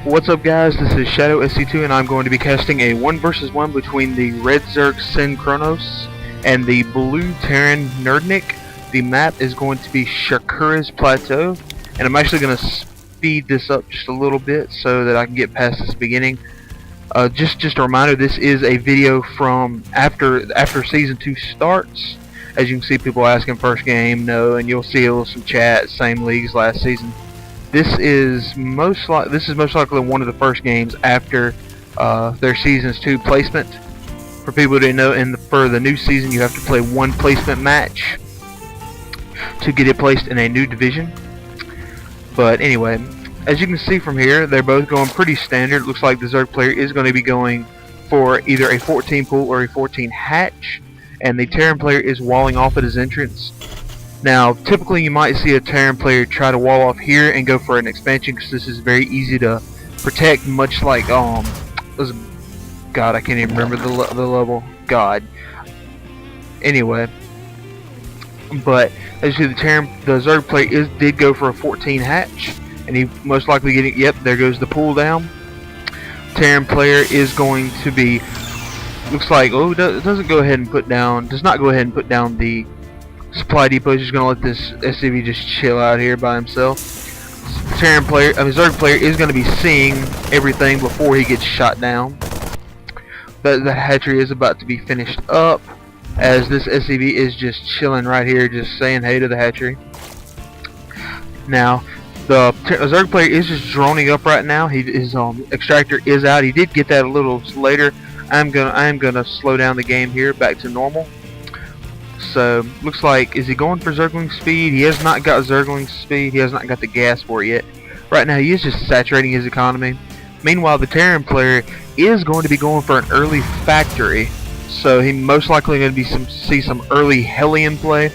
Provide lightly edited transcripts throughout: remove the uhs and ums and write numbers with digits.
What's up guys, this is Shadow SC2 and I'm going to be casting a 1 vs 1 between the red Zerg SynKronos and the blue Terran Nerdnic. The map is going to be Shakuras Plateau, and I'm actually going to speed this up just a little bit so that I can get past this beginning. Just a reminder, this is a video from after Season 2 starts. As you can see, people asking first game, no, and you'll see some chat, same leagues last season. This is most likely one of the first games after their Seasons 2 placement. For people who didn't know, for the new season, you have to play one placement match to get it placed in a new division. But anyway, as you can see from here, they're both going pretty standard. It looks like the Zerg player is going to be going for either a 14 pool or a 14 hatch, and the Terran player is walling off at his entrance. Now, typically you might see a Terran player try to wall off here and go for an expansion, because this is very easy to protect, much like God, I can't even remember the level. God. Anyway, but as you see, the Zerg player did go for a 14 hatch, and he most likely getting. Yep, there goes the pull down. Terran player is going to be. Looks like does not go ahead and put down the supply depot. Is just going to let this SCV just chill out here by himself. Terran player, Zerg player is going to be seeing everything before he gets shot down. But the hatchery is about to be finished up, as this SCV is just chilling right here, just saying hey to the hatchery. Now, the Zerg player is just droning up right now. His extractor is out. He did get that a little later. I'm gonna slow down the game here back to normal. So, looks like, is he going for Zergling speed? He has not got Zergling speed. He has not got the gas for it yet. Right now, he is just saturating his economy. Meanwhile, the Terran player is going to be going for an early factory. So, he most likely going to see some early Hellion play.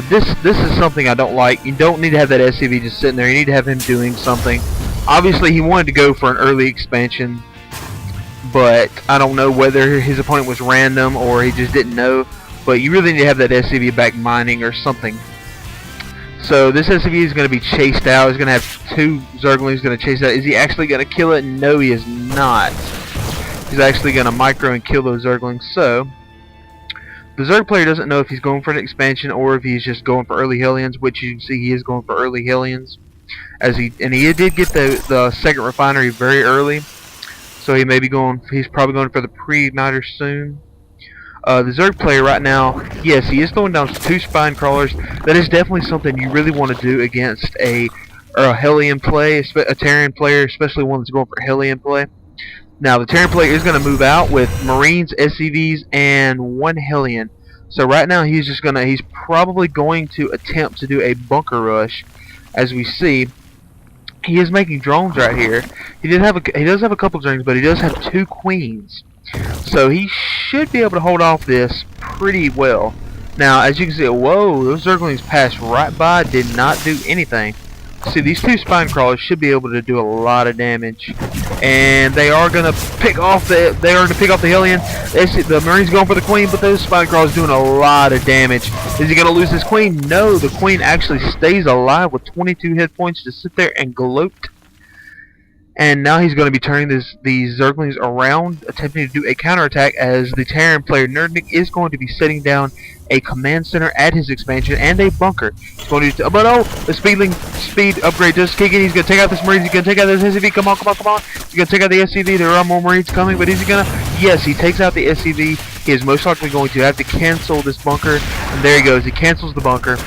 This is something I don't like. You don't need to have that SCV just sitting there. You need to have him doing something. Obviously, he wanted to go for an early expansion, but I don't know whether his opponent was random or he just didn't know. But you really need to have that SCV back mining or something. So this SCV is going to be chased out. He's going to have two Zerglings going to chase out. Is he actually going to kill it? No, he is not. He's actually going to micro and kill those Zerglings. So the Zerg player doesn't know if he's going for an expansion or if he's just going for early Hellions, which you can see he is going for early Hellions. He did get the second refinery very early. So he may be going. He's probably going for the pre-igniter soon. The Zerg player right now, yes, he is throwing down 2 spine crawlers. That is definitely something you really want to do against a Hellion play, a Terran player, especially one that's going for Hellion play. Now, the Terran player is going to move out with Marines, SCVs, and 1 Hellion. So right now, he's probably going to attempt to do a bunker rush, as we see. He is making drones right here. He does have a couple drones, but he does have 2 queens. So he should be able to hold off this pretty well. Now, as you can see, whoa, those Zerglings passed right by, did not do anything. See, these 2 spine crawlers should be able to do a lot of damage, and they are going to pick off the Hellion. The Marines going for the queen, but those spine crawlers doing a lot of damage. Is he going to lose his queen? No, the queen actually stays alive with 22 hit points to sit there and gloat. And now he's going to be turning these Zerglings around, attempting to do a counterattack, as the Terran player Nerdnic is going to be setting down a command center at his expansion and a bunker. He's going to the speed upgrade does kick in. He's going to take out this Marines. He's going to take out this SCV. Come on. He's going to take out the SCV. There are more Marines coming, but is he going to? Yes, he takes out the SCV. He is most likely going to have to cancel this bunker. And there he goes. He cancels the bunker.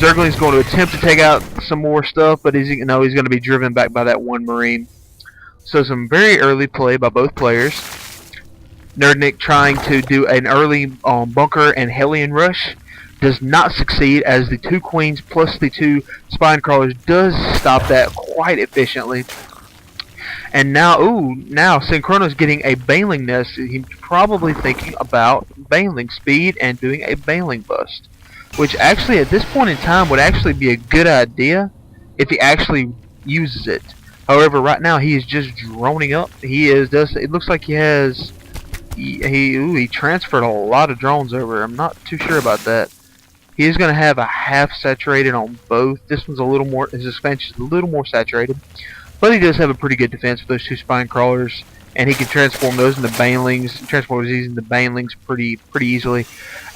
Zergling's going to attempt to take out some more stuff, but he's going to be driven back by that 1 Marine. So some very early play by both players. Nerdnic trying to do an early bunker and Hellion rush does not succeed, as the 2 queens plus the 2 spine crawlers does stop that quite efficiently. And now SynKronos getting a Baneling nest. He's probably thinking about Baneling speed and doing a Baneling bust, which actually at this point in time would actually be a good idea if he actually uses it. However, right now he is just droning up. It looks like he has. He transferred a lot of drones over. I'm not too sure about that. He is going to have a half saturated on both. This one's a little more. His expansion is a little more saturated. but he does have a pretty good defense with those 2 spine crawlers, and he can transform those into banelings, transform these into banelings pretty easily.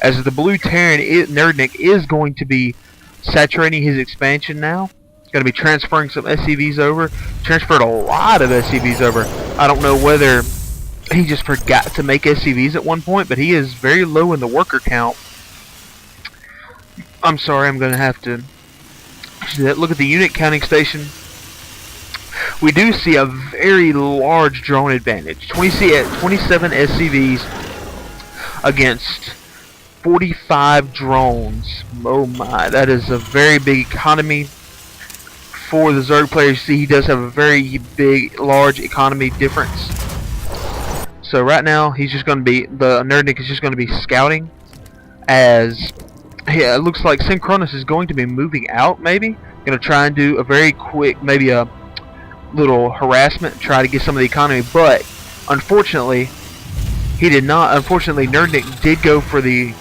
As the blue Terran, Nerdnic is going to be saturating his expansion now. Going to be transferring some SCVs over. Transferred a lot of SCVs over. I don't know whether he just forgot to make SCVs at one point, but he is very low in the worker count. I'm sorry, I'm going to have to look at the unit counting station. We do see a very large drone advantage. 27 SCVs against 45 drones. Oh my, that is a very big economy for the Zerg player. You see, he does have a very big, large economy difference. So right now, he's just going to be, the Nerdnic is just going to be scouting, as it looks like SynKronos is going to be moving out, maybe. Going to try and do a very quick, maybe a little harassment, try to get some of the economy, but unfortunately, he did not. Unfortunately, Nerdnic did go for the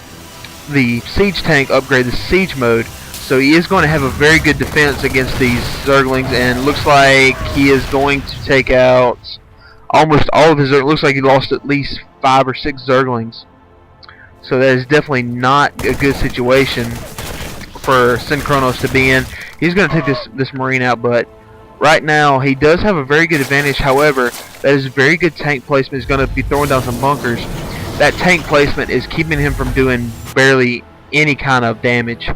siege tank upgrade, the siege mode, so he is going to have a very good defense against these Zerglings, and looks like he is going to take out almost all of his Zerglings. Looks like he lost at least 5 or 6 Zerglings, so that is definitely not a good situation for SynKronos to be in. He's going to take this Marine out, but right now he does have a very good advantage. However, that is very good tank placement. He's going to be throwing down some bunkers. That tank placement is keeping him from doing barely any kind of damage.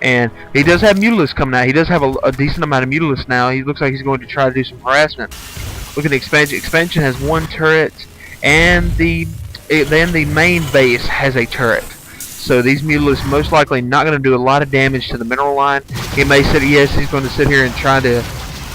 And he does have Mutalisks coming out. He does have a decent amount of Mutalisks now. He looks like he's going to try to do some harassment. Look at the expansion. Expansion has 1 turret, and then the main base has a turret. So these Mutalisks most likely not going to do a lot of damage to the mineral line. He may sit, yes, he's going to sit here and try to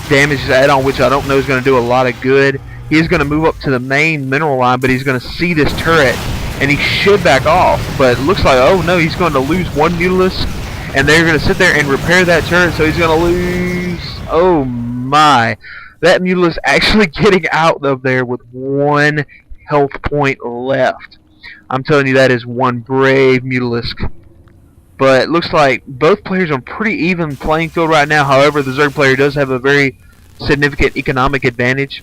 damage his add-on, which I don't know is going to do a lot of good. He is going to move up to the main mineral line, but he's going to see this turret, and he should back off. But it looks like, oh no, he's going to lose 1 Mutalisk, and they're going to sit there and repair that turret, so he's going to lose. Oh my. That Mutalisk actually getting out of there with 1 health point left. I'm telling you, that is one brave Mutalisk. But it looks like both players are on pretty even playing field right now. However, the Zerg player does have a very significant economic advantage.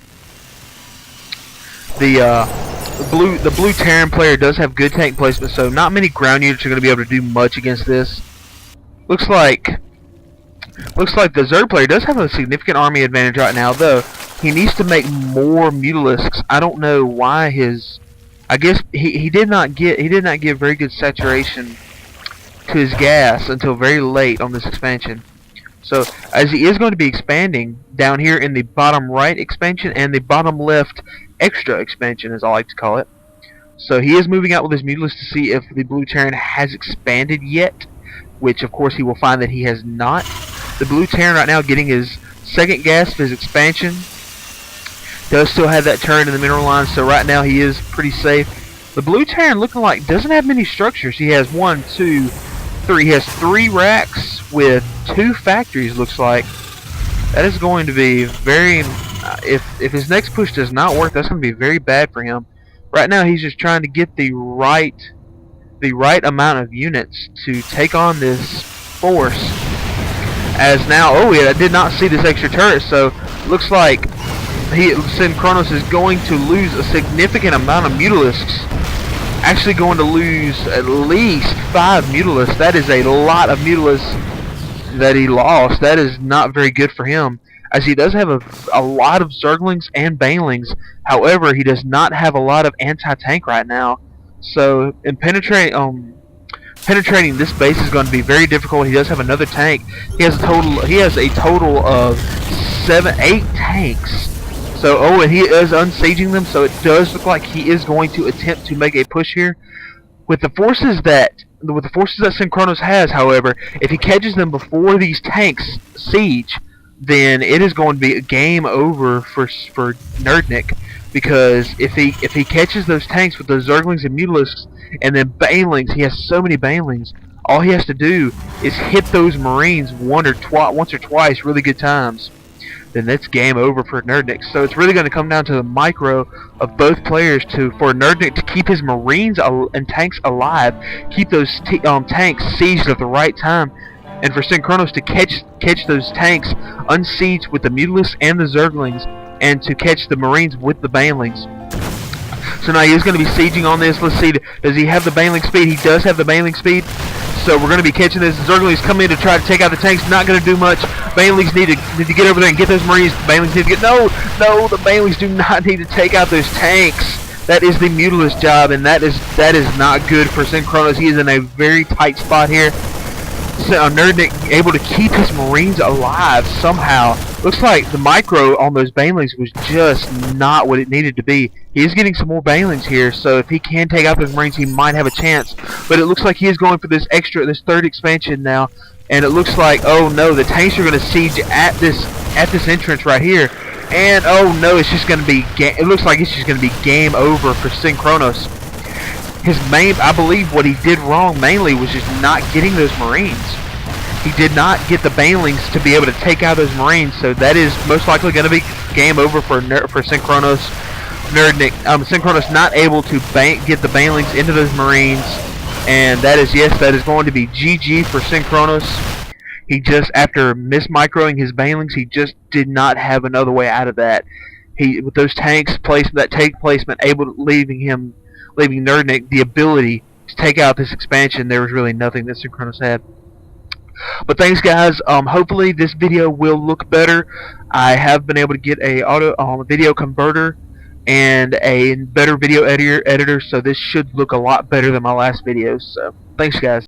The blue Terran player does have good tank placement, so not many ground units are going to be able to do much against this. Looks like the Zerg player does have a significant army advantage right now, though. He needs to make more Mutalisks. I don't know why his. I guess he did not get very good saturation to his gas until very late on this expansion. So as he is going to be expanding down here in the bottom right expansion and the bottom left extra expansion, as I like to call it. So he is moving out with his Mutalisks to see if the blue Terran has expanded yet, which of course he will find that he has not. The blue Terran right now getting his second gas of his expansion. Does still have that turret in the mineral line, so right now he is pretty safe. The blue Terran looking like doesn't have many structures. He has 1, 2, 3. He has 3 racks with 2 factories, looks like. That is going to be very... if his next push does not work, that's going to be very bad for him. Right now he's just trying to get the right amount of units to take on this force. As now, oh yeah, I did not see this extra turret, so looks like SynKronos is going to lose a significant amount of Mutalisks. Actually going to lose at least 5 Mutalisks. That is a lot of Mutalisks that he lost. That is not very good for him, as he does have a lot of Zerglings and Banelings. However, he does not have a lot of anti-tank right now. So in penetrating this base is going to be very difficult. He does have another tank. He has a total of 8 tanks. So, oh, and he is unsieging them, so it does look like he is going to attempt to make a push here. With the forces that SynKronos has, however, if he catches them before these tanks siege, then it is going to be a game over for Nerdnic, because if he catches those tanks with those Zerglings and Mutalisks and then Banelings, he has so many Banelings, all he has to do is hit those Marines once or twice really good times. Then that's game over for Nerdnic. So it's really going to come down to the micro of both players for Nerdnic to keep his Marines and tanks alive, keep those tanks sieged at the right time, and for SynKronos to catch those tanks, unsiege with the Mutalisks and the Zerglings, and to catch the Marines with the Banelings. So now he is going to be sieging on this. Let's see, does he have the Baneling speed? He does have the Baneling speed. So we're going to be catching this. Zerglings come in to try to take out the tanks. Not going to do much. Banelings need to get over there and get those Marines. The Banelings need to get... No, the Banelings do not need to take out those tanks. That is the Mutalist job, and that is not good for SynKronos. He is in a very tight spot here. So Nerdnic able to keep his Marines alive somehow. Looks like the micro on those Banelings was just not what it needed to be. He is getting some more Banelings here, so if he can take out those Marines, he might have a chance. But it looks like he is going for this third expansion now, and it looks like, oh no, the tanks are going to siege at this entrance right here. And oh no, it's just going to be it looks like it's just going to be game over for SynKronos. I believe what he did wrong mainly was just not getting those Marines. He did not get the Banelings to be able to take out those Marines, so that is most likely going to be game over for SynKronos. SynKronos not able to get the Banelings into those Marines, and that is going to be GG for SynKronos. He just, after mismicroing his Banelings, he just did not have another way out of that. With those tanks that tank placement, leaving Nerdnic the ability to take out this expansion, there was really nothing that SynKronos had. But thanks, guys. Hopefully this video will look better. I have been able to get a video converter and a better video editor, so this should look a lot better than my last videos. So thanks, guys.